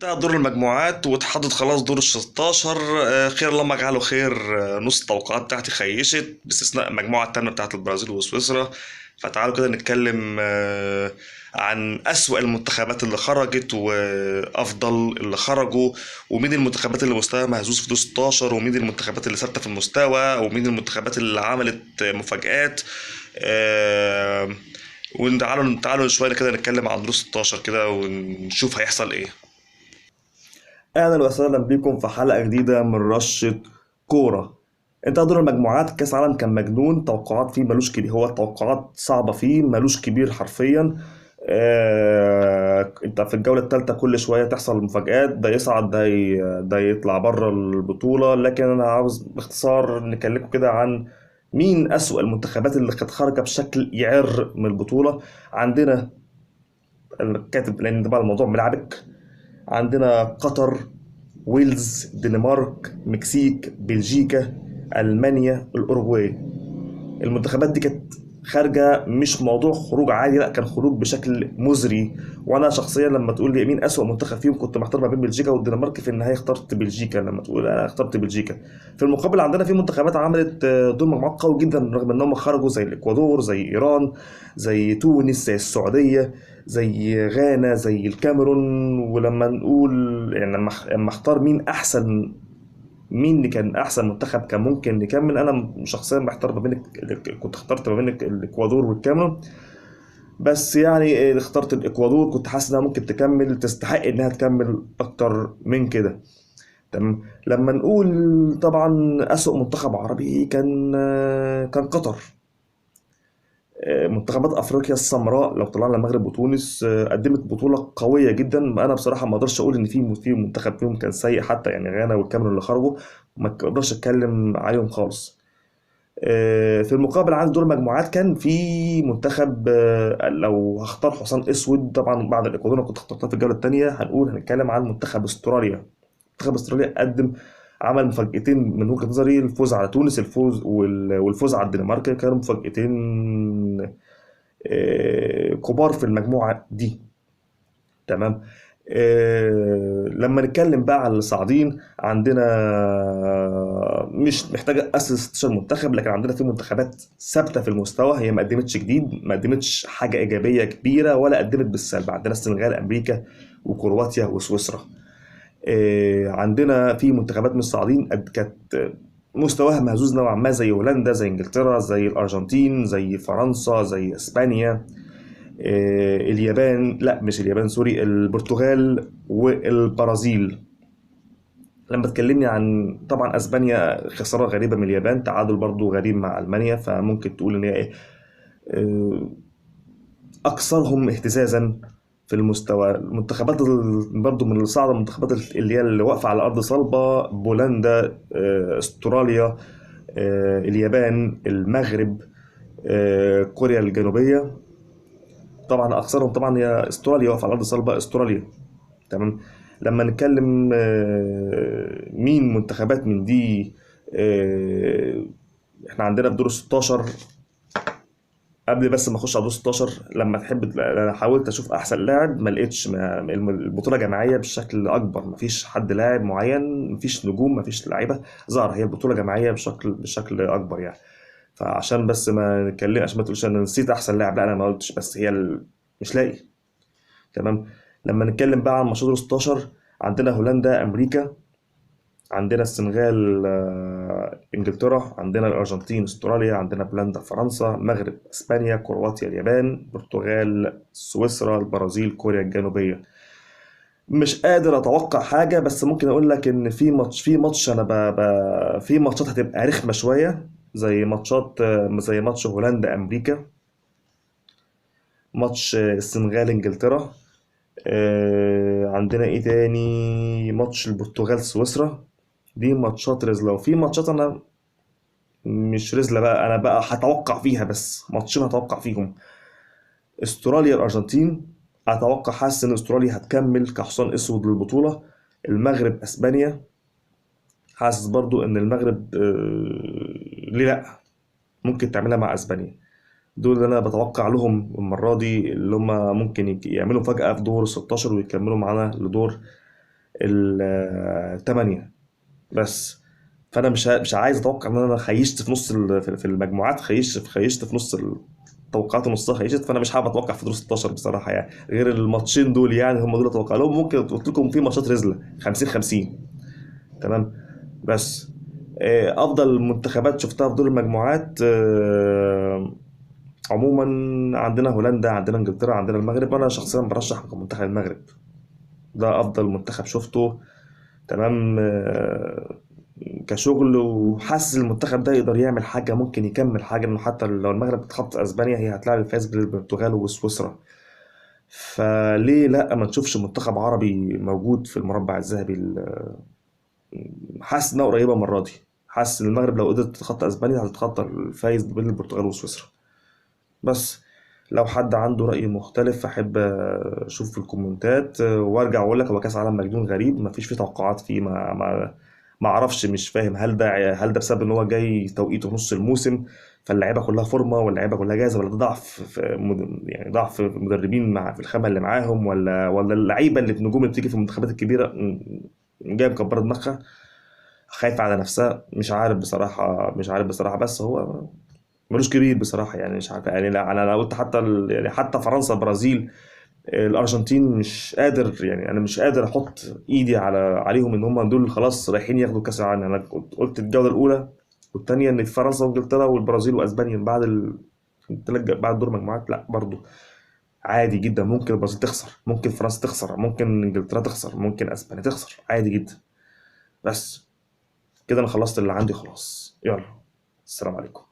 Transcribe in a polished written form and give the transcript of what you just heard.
انتهى دور المجموعات واتحدد خلاص دور ال16. خير اللهم اجعله خير. نص التوقعات بتاعتي خيشت باستثناء المجموعة التانية بتاعت البرازيل وسويسرا. فتعالوا كده نتكلم عن أسوأ المنتخبات اللي خرجت وأفضل اللي خرجوا، ومين المنتخبات اللي مستواها مهزوز في دور 16، ومين المنتخبات اللي ثابتة في المستوى، ومين المنتخبات اللي عملت مفاجآت. آه، وتعالوا شوية كده نتكلم عن دور 16 كده ونشوف هيحصل ايه. اهلا وسهلا بكم في حلقه جديده من رشه كوره. انت دور المجموعات كاس عالم كان مجنون، توقعات فيه ملوش كبير، هو التوقعات صعبه فيه ملوش كبير حرفيا. انت في الجوله الثالثه كل شويه تحصل مفاجآت، ده يصعد ده يطلع بره البطوله. لكن انا عاوز باختصار نكلمكم كده عن مين اسوأ المنتخبات اللي كانت خارجه بشكل يعر من البطوله. عندنا الكاتب، لان ده بقى الموضوع ملعبك. عندنا قطر، ويلز، دنمارك، مكسيك، بلجيكا، ألمانيا، الأوروغواي. المنتخبات دي كانت خارجة مش موضوع خروج عادي، لا كان خروج بشكل مزري. وانا شخصيا لما تقول لي مين اسوأ منتخب فيهم كنت محتار ما بين بلجيكا والدنمارك، في النهايه اخترت بلجيكا. لما تقول انا اخترت بلجيكا. في المقابل عندنا في منتخبات عملت دور مجموعات قوي جدا رغم انهم خرجوا، زي الاكوادور، زي ايران، زي تونس، زي السعوديه، زي غانا، زي الكاميرون. ولما نقول يعني لما اختار مين احسن، مين اللي كان احسن منتخب كان ممكن نكمل، انا شخصيا محتار ما بين كنت اخترت ما بين الاكوادور والكاميرون. بس يعني اخترت الاكوادور، كنت حاسس انها ممكن تكمل، تستحق انها تكمل اكتر من كده. تمام. لما نقول طبعا اسوأ منتخب عربي كان قطر. منتخبات افريقيا السمراء لو طلعنا المغرب وتونس قدمت بطوله قويه جدا. انا بصراحه ما اقدرش اقول ان في منتخب فيهم كان سيء، حتى يعني غانا والكاميرون اللي خرجوا ما اقدرش اتكلم عليهم خالص. في المقابل عند دور المجموعات كان في منتخب، لو هختار حصان اسود طبعا بعد الاكوادور أنا كنت اخترتها في الجوله الثانيه، هنتكلم عن منتخب استراليا. منتخب استراليا عمل مفاجأتين من وجهة نظري: الفوز على تونس، والفوز على الدنمارك. كانوا مفاجأتين كبار في المجموعة دي. تمام. لما نتكلم بقى على الصاعدين عندنا، مش محتاجة أسس 16 منتخب، لكن عندنا في منتخبات ثابتة في المستوى، هي ما قدمتش جديد، ما قدمتش حاجة إيجابية كبيرة ولا قدمت بالسلب. عندنا السنغال، أمريكا، وكرواتيا وسويسرا. عندنا في منتخبات من الصاعدين كانت مستواها مهزوز نوعا ما، زي هولندا، زي انجلترا، زي الارجنتين، زي فرنسا، زي اسبانيا، اليابان، لا مش اليابان، سوري، البرتغال والبرازيل. لما تكلمني عن طبعا اسبانيا، خساره غريبه من اليابان، تعادل برضو غريب مع المانيا، فممكن تقول ان هي ايه، آه، اكثرهم اهتزازا في المستوى. المنتخبات برضو من الصاعده، المنتخبات اللي هي اللي واقفه على ارض صلبه: بولندا، استراليا، اليابان، المغرب، كوريا الجنوبيه. طبعا اكثرهم طبعا هي استراليا، واقفه على ارض صلبه استراليا. تمام. لما نتكلم مين منتخبات من دي، آه، احنا عندنا في دور 16. قبل بس ما اخش على دور 16، لما تحب انا حاولت اشوف احسن لاعب ما لقيتش. البطوله جماعيه بشكل اكبر، ما فيش حد لاعب معين، ما فيش نجوم، ما فيش لعيبه ظاهره، هي البطوله جماعيه بشكل اكبر يعني. فعشان بس ما نتكلم، عشان ما تقولش انا نسيت احسن لاعب، لا انا ما قلتش، بس هي مش لاقي. تمام. لما نتكلم بقى عن ماتش دور 16، عندنا هولندا، امريكا، عندنا السنغال، انجلترا، عندنا الارجنتين، استراليا، عندنا بولندا، فرنسا، مغرب، اسبانيا، كرواتيا، اليابان، البرتغال، سويسرا، البرازيل، كوريا الجنوبيه. مش قادر اتوقع حاجه، بس ممكن اقول لك ان في ماتش انا في ماتشات هتبقى رخمه شويه، زي ماتش هولندا امريكا، ماتش السنغال انجلترا. عندنا ايه تاني، ماتش البرتغال سويسرا. دي ماتشات رزلة، وفي ماتشات انا مش رزلة بقى، انا بقى هتوقع فيها، بس ماتشين هتوقع فيهم: استراليا الارجنتين. اتوقع، حاسس ان استراليا هتكمل كحصان اسود للبطولة. المغرب اسبانيا، حاسس برضو ان المغرب ليه لا، ممكن تعملها مع اسبانيا. دول اللي انا بتوقع لهم المرة دي، اللي هم ممكن يعملوا فجأة في دور 16 ويكملوا معانا لدور الثمانية بس. فانا مش عايز اتوقع ان انا خيشت في نص في المجموعات، خيشت في نص التوقعات، نصها خيشت. فانا مش حابب اتوقع في دور 16 بصراحه يعني، غير الماتشين دول يعني هم دول اتوقع لهم. ممكن قلت لكم في ماتشات رزله 50 50. تمام. بس افضل منتخبات شفتها في دور المجموعات عموما، عندنا هولندا، عندنا انجلترا، عندنا المغرب. انا شخصيا برشح منتخب المغرب، ده افضل منتخب شفته. تمام. كشغل، وحاسس المنتخب ده يقدر يعمل حاجه، ممكن يكمل حاجه، انه حتى لو المغرب اتخطت اسبانيا هي هتلاعب الفايز بالبرتغال وسويسرا. فليه لا ما نشوفش منتخب عربي موجود في المربع الذهبي حاسس انها قريبه المره دي. حاسس ان المغرب لو قدرت تتخطى اسبانيا هتتخطى الفايز بين البرتغال وسويسرا. بس لو حد عنده رأي مختلف أحب أشوف في الكومنتات، وأرجع أقول لك هو كأس عالم مجنون غريب، ما فيش فيه توقعات فيه. ما أعرفش، مش فاهم هل ده بسبب إن هو جاي توقيته نص الموسم فاللعيبة كلها فورمة واللعيبة كلها جاهزة، ولا ده ضعف يعني ضعف في المدربين مع في الخامة اللي معاهم، ولا اللعيبة اللي النجوم اللي بتيجي في المنتخبات الكبيرة جايه مكبرة دماغها خايفة على نفسها. مش عارف بصراحة، مش عارف بصراحة. بس هو ملوش كبير بصراحة يعني، مش عارف يعني. لا أنا قلت حتى يعني حتى فرنسا، البرازيل، الأرجنتين، مش قادر يعني. أنا مش قادر أحط إيدي عليهم إن هم دول خلاص رايحين ياخدوا كأس العالم. أنا قلت الجولة الأولى والثانية إن في فرنسا وإنجلترا والبرازيل وأسبانيا بعد بعد دور مجموعات لا برضو عادي جدا. ممكن البرازيل تخسر، ممكن فرنسا تخسر، ممكن إنجلترا تخسر، ممكن أسبانيا تخسر، عادي جدا. بس كده أنا خلصت اللي عندي خلاص. يلا، السلام عليكم.